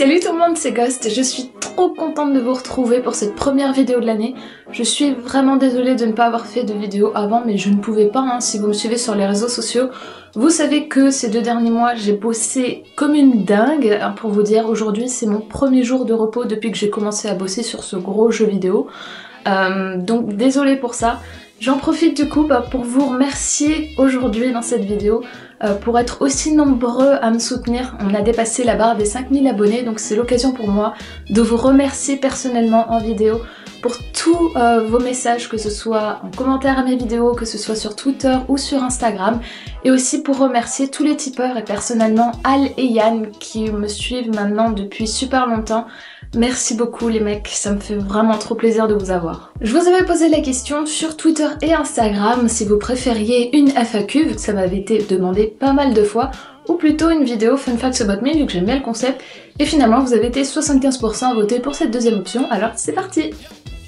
Salut tout le monde, c'est Ghost, je suis trop contente de vous retrouver pour cette première vidéo de l'année. Je suis vraiment désolée de ne pas avoir fait de vidéo avant, mais je ne pouvais pas, hein. Si vous me suivez sur les réseaux sociaux, vous savez que ces 2 derniers mois, j'ai bossé comme une dingue. Pour vous dire, aujourd'hui c'est mon premier jour de repos depuis que j'ai commencé à bosser sur ce gros jeu vidéo. Donc désolée pour ça. J'en profite du coup pour vous remercier aujourd'hui dans cette vidéo pour être aussi nombreux à me soutenir. On a dépassé la barre des 5000 abonnés, donc c'est l'occasion pour moi de vous remercier personnellement en vidéo pour tous vos messages, que ce soit en commentaire à mes vidéos, que ce soit sur Twitter ou sur Instagram, et aussi pour remercier tous les tipeurs et personnellement Al et Yann qui me suivent maintenant depuis super longtemps. Merci beaucoup les mecs, ça me fait vraiment trop plaisir de vous avoir. Je vous avais posé la question sur Twitter et Instagram si vous préfériez une FAQ, vu que ça m'avait été demandé pas mal de fois, ou plutôt une vidéo Fun Facts About Me, vu que j'aime bien le concept, et finalement vous avez été 75% à voter pour cette deuxième option, alors c'est parti!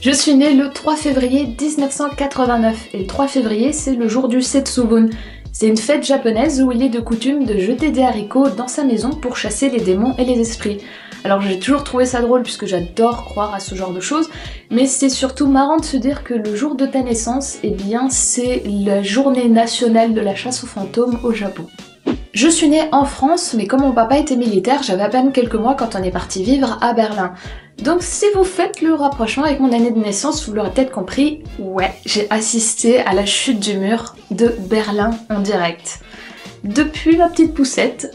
Je suis née le 3 février 1989, et le 3 février c'est le jour du Setsubun. C'est une fête japonaise où il est de coutume de jeter des haricots dans sa maison pour chasser les démons et les esprits. Alors j'ai toujours trouvé ça drôle puisque j'adore croire à ce genre de choses, mais c'est surtout marrant de se dire que le jour de ta naissance, eh bien c'est la journée nationale de la chasse aux fantômes au Japon. Je suis née en France, mais comme mon papa était militaire, j'avais à peine quelques mois quand on est parti vivre à Berlin. Donc si vous faites le rapprochement avec mon année de naissance, vous l'aurez peut-être compris, ouais, j'ai assisté à la chute du mur de Berlin en direct. Depuis ma petite poussette,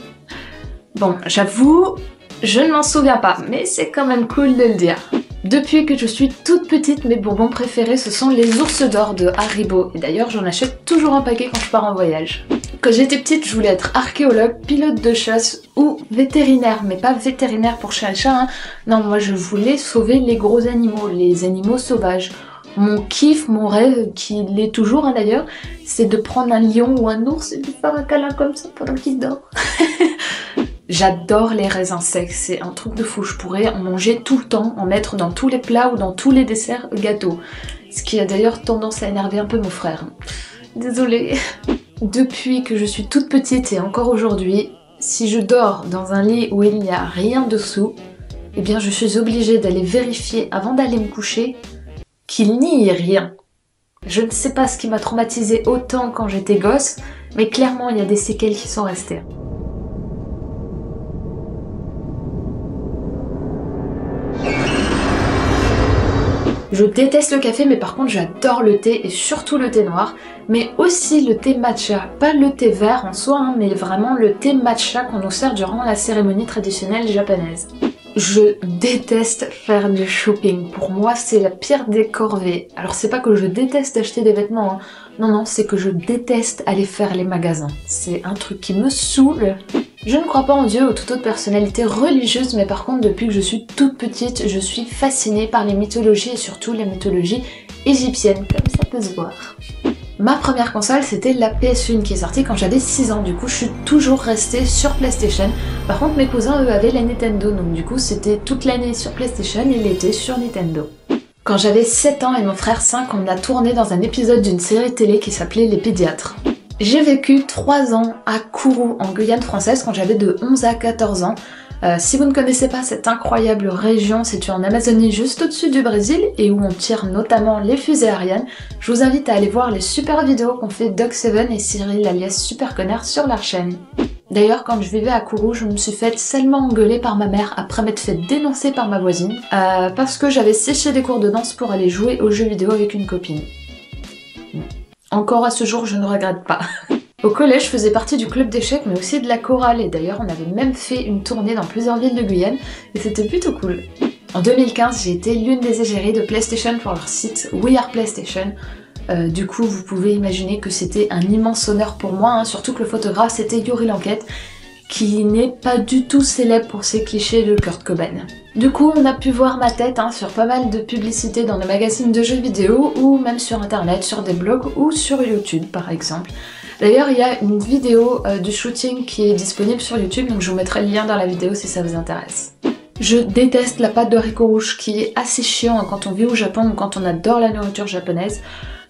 bon, j'avoue, je ne m'en souviens pas, mais c'est quand même cool de le dire. Depuis que je suis toute petite, mes bonbons préférés ce sont les ours d'or de Haribo, et d'ailleurs j'en achète toujours un paquet quand je pars en voyage. Quand j'étais petite, je voulais être archéologue, pilote de chasse ou vétérinaire, mais pas vétérinaire pour chat et chat, hein. Non, moi je voulais sauver les gros animaux, les animaux sauvages. Mon kiff, mon rêve, qui l'est toujours hein, d'ailleurs, c'est de prendre un lion ou un ours et de lui faire un câlin comme ça pendant qu'il dort. J'adore les raisins secs, c'est un truc de fou, je pourrais en manger tout le temps, en mettre dans tous les plats ou dans tous les desserts gâteaux. Ce qui a d'ailleurs tendance à énerver un peu mon frère. Désolée. Depuis que je suis toute petite et encore aujourd'hui, si je dors dans un lit où il n'y a rien dessous, eh bien je suis obligée d'aller vérifier avant d'aller me coucher qu'il n'y ait rien. Je ne sais pas ce qui m'a traumatisée autant quand j'étais gosse, mais clairement il y a des séquelles qui sont restées. Je déteste le café, mais par contre j'adore le thé, et surtout le thé noir, mais aussi le thé matcha. Pas le thé vert en soi, hein, mais vraiment le thé matcha qu'on nous sert durant la cérémonie traditionnelle japonaise. Je déteste faire du shopping. Pour moi, c'est la pire des corvées. Alors c'est pas que je déteste acheter des vêtements, hein. Non, c'est que je déteste aller faire les magasins. C'est un truc qui me saoule. Je ne crois pas en Dieu ou toute autre personnalité religieuse, mais par contre, depuis que je suis toute petite, je suis fascinée par les mythologies et surtout les mythologies égyptiennes, comme ça peut se voir. Ma première console, c'était la PS1 qui est sortie quand j'avais 6 ans, du coup je suis toujours restée sur PlayStation. Par contre mes cousins eux avaient la Nintendo, donc du coup c'était toute l'année sur PlayStation et l'été sur Nintendo. Quand j'avais 7 ans et mon frère 5, on a tourné dans un épisode d'une série télé qui s'appelait Les Pédiatres. J'ai vécu 3 ans à Kourou, en Guyane française, quand j'avais de 11 à 14 ans. Si vous ne connaissez pas cette incroyable région située en Amazonie juste au-dessus du Brésil et où on tire notamment les fusées Ariane, je vous invite à aller voir les super vidéos qu'ont fait Doc7 et Cyril alias Super Connard sur leur chaîne. D'ailleurs, quand je vivais à Kourou, je me suis faite salement engueuler par ma mère après m'être fait dénoncer par ma voisine parce que j'avais séché des cours de danse pour aller jouer aux jeux vidéo avec une copine. Encore à ce jour, je ne regrette pas. Au collège, je faisais partie du club d'échecs, mais aussi de la chorale, et d'ailleurs on avait même fait une tournée dans plusieurs villes de Guyane, et c'était plutôt cool. En 2015, j'ai été l'une des égéries de PlayStation pour leur site We Are PlayStation. Du coup, vous pouvez imaginer que c'était un immense honneur pour moi, hein, surtout que le photographe c'était Yuri Lanquette, qui n'est pas du tout célèbre pour ses clichés de Kurt Cobain. Du coup, on a pu voir ma tête hein, sur pas mal de publicités dans les magazines de jeux vidéo, ou même sur internet, sur des blogs, ou sur YouTube par exemple. D'ailleurs, il y a une vidéo du shooting qui est disponible sur YouTube, donc je vous mettrai le lien dans la vidéo si ça vous intéresse. Je déteste la pâte de haricots rouges qui est assez chiant hein, quand on vit au Japon ou quand on adore la nourriture japonaise.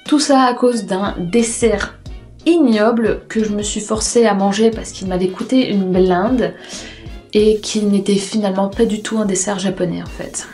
Tout ça à cause d'un dessert ignoble que je me suis forcée à manger parce qu'il m'avait coûté une blinde. et qui n'était finalement pas du tout un dessert japonais en fait.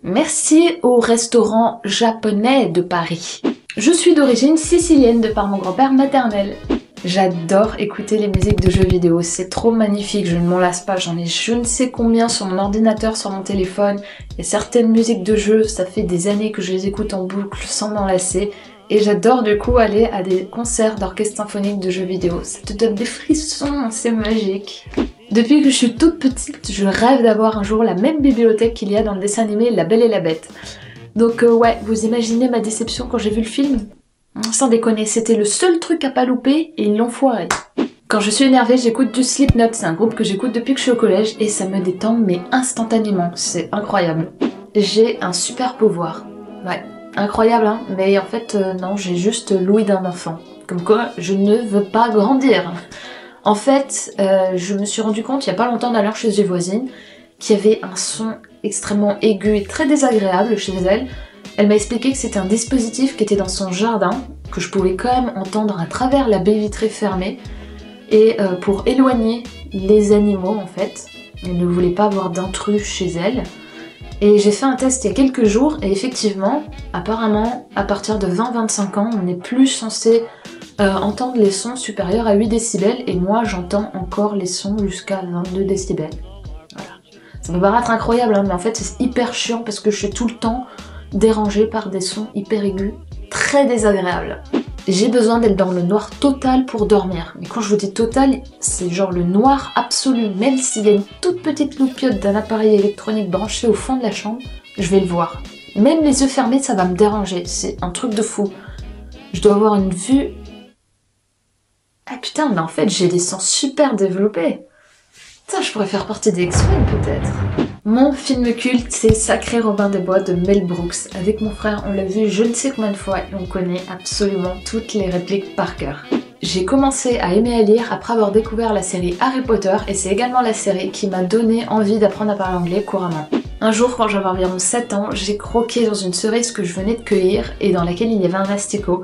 Merci au restaurant japonais de Paris. Je suis d'origine sicilienne de par mon grand-père maternel. J'adore écouter les musiques de jeux vidéo, c'est trop magnifique, je ne m'en lasse pas, j'en ai je ne sais combien sur mon ordinateur, sur mon téléphone. Il y a certaines musiques de jeux, ça fait des années que je les écoute en boucle sans m'en lasser. Et j'adore du coup aller à des concerts d'orchestre symphonique de jeux vidéo, ça te donne des frissons, c'est magique. Depuis que je suis toute petite, je rêve d'avoir un jour la même bibliothèque qu'il y a dans le dessin animé La Belle et la Bête. Donc ouais, vous imaginez ma déception quand j'ai vu le film? Sans déconner, c'était le seul truc à pas louper et ils l'ont foiré. Quand je suis énervée, j'écoute du Slipknot, c'est un groupe que j'écoute depuis que je suis au collège et ça me détend mais instantanément, c'est incroyable. J'ai un super pouvoir. Ouais, incroyable hein, mais en fait non, j'ai juste l'ouïe d'un enfant. Comme quoi, je ne veux pas grandir. En fait, je me suis rendu compte il y a pas longtemps d'aller chez une voisine qu'il y avait un son extrêmement aigu et très désagréable chez elle. Elle m'a expliqué que c'était un dispositif qui était dans son jardin, que je pouvais quand même entendre à travers la baie vitrée fermée, et pour éloigner les animaux en fait. Elle ne voulait pas avoir d'intrus chez elle. Et j'ai fait un test il y a quelques jours, et effectivement, apparemment, à partir de 20-25 ans, on n'est plus censé entendre les sons supérieurs à 8 décibels, et moi j'entends encore les sons jusqu'à 22 décibels. Voilà. Ça peut paraître incroyable, hein, mais en fait c'est hyper chiant parce que je suis tout le temps dérangée par des sons hyper aigus, très désagréables. J'ai besoin d'être dans le noir total pour dormir. Mais quand je vous dis total, c'est genre le noir absolu. Même s'il y a une toute petite loupiote d'un appareil électronique branché au fond de la chambre, je vais le voir. Même les yeux fermés, ça va me déranger. C'est un truc de fou. Je dois avoir une vue... Ah putain, mais en fait, j'ai des sens super développés. Putain, je pourrais faire partie des X-Men peut-être. Mon film culte, c'est Sacré Robin des Bois de Mel Brooks. Avec mon frère, on l'a vu je ne sais combien de fois et on connaît absolument toutes les répliques par cœur. J'ai commencé à aimer à lire après avoir découvert la série Harry Potter et c'est également la série qui m'a donné envie d'apprendre à parler anglais couramment. Un jour, quand j'avais environ 7 ans, j'ai croqué dans une cerise que je venais de cueillir et dans laquelle il y avait un asticot.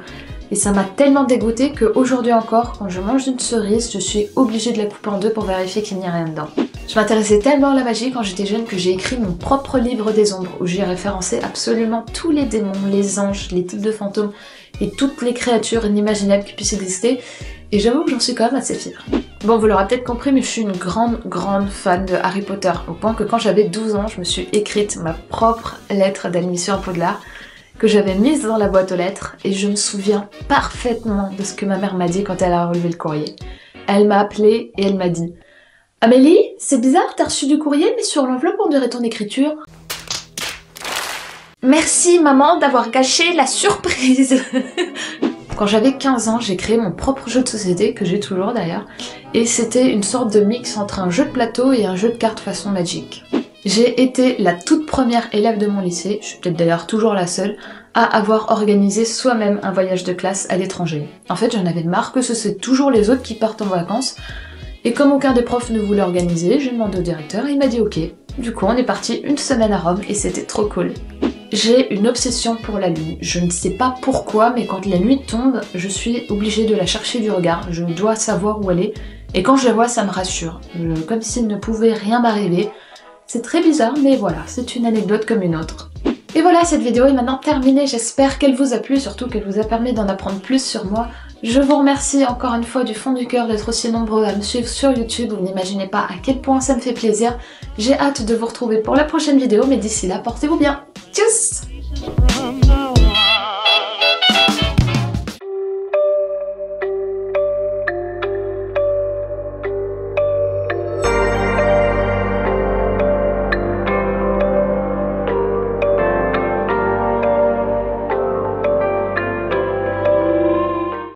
Et ça m'a tellement dégoûtée qu'aujourd'hui encore, quand je mange une cerise, je suis obligée de la couper en deux pour vérifier qu'il n'y a rien dedans. Je m'intéressais tellement à la magie quand j'étais jeune que j'ai écrit mon propre livre des ombres où j'ai référencé absolument tous les démons, les anges, les types de fantômes et toutes les créatures inimaginables qui puissent exister. Et j'avoue que j'en suis quand même assez fière. Bon, vous l'aurez peut-être compris, mais je suis une grande fan de Harry Potter, au point que quand j'avais 12 ans, je me suis écrite ma propre lettre d'admission à Poudlard, que j'avais mise dans la boîte aux lettres, et je me souviens parfaitement de ce que ma mère m'a dit quand elle a relevé le courrier. Elle m'a appelée et elle m'a dit « Amélie, c'est bizarre, t'as reçu du courrier, mais sur l'enveloppe on dirait ton écriture. » Merci maman d'avoir gâché la surprise. Quand j'avais 15 ans, j'ai créé mon propre jeu de société, que j'ai toujours d'ailleurs, et c'était une sorte de mix entre un jeu de plateau et un jeu de cartes façon Magic. J'ai été la toute première élève de mon lycée, je suis peut-être d'ailleurs toujours la seule, à avoir organisé soi-même un voyage de classe à l'étranger. En fait, j'en avais marre que ce soit toujours les autres qui partent en vacances, et comme aucun des profs ne voulait organiser, j'ai demandé au directeur et il m'a dit ok. Du coup, on est parti une semaine à Rome et c'était trop cool. J'ai une obsession pour la lune. Je ne sais pas pourquoi, mais quand la nuit tombe, je suis obligée de la chercher du regard. Je dois savoir où elle est. Et quand je la vois, ça me rassure. Comme s'il ne pouvait rien m'arriver. C'est très bizarre, mais voilà, c'est une anecdote comme une autre. Et voilà, cette vidéo est maintenant terminée. J'espère qu'elle vous a plu, surtout qu'elle vous a permis d'en apprendre plus sur moi. Je vous remercie encore une fois du fond du cœur d'être aussi nombreux à me suivre sur YouTube. Vous n'imaginez pas à quel point ça me fait plaisir. J'ai hâte de vous retrouver pour la prochaine vidéo, mais d'ici là, portez-vous bien. Tchuss!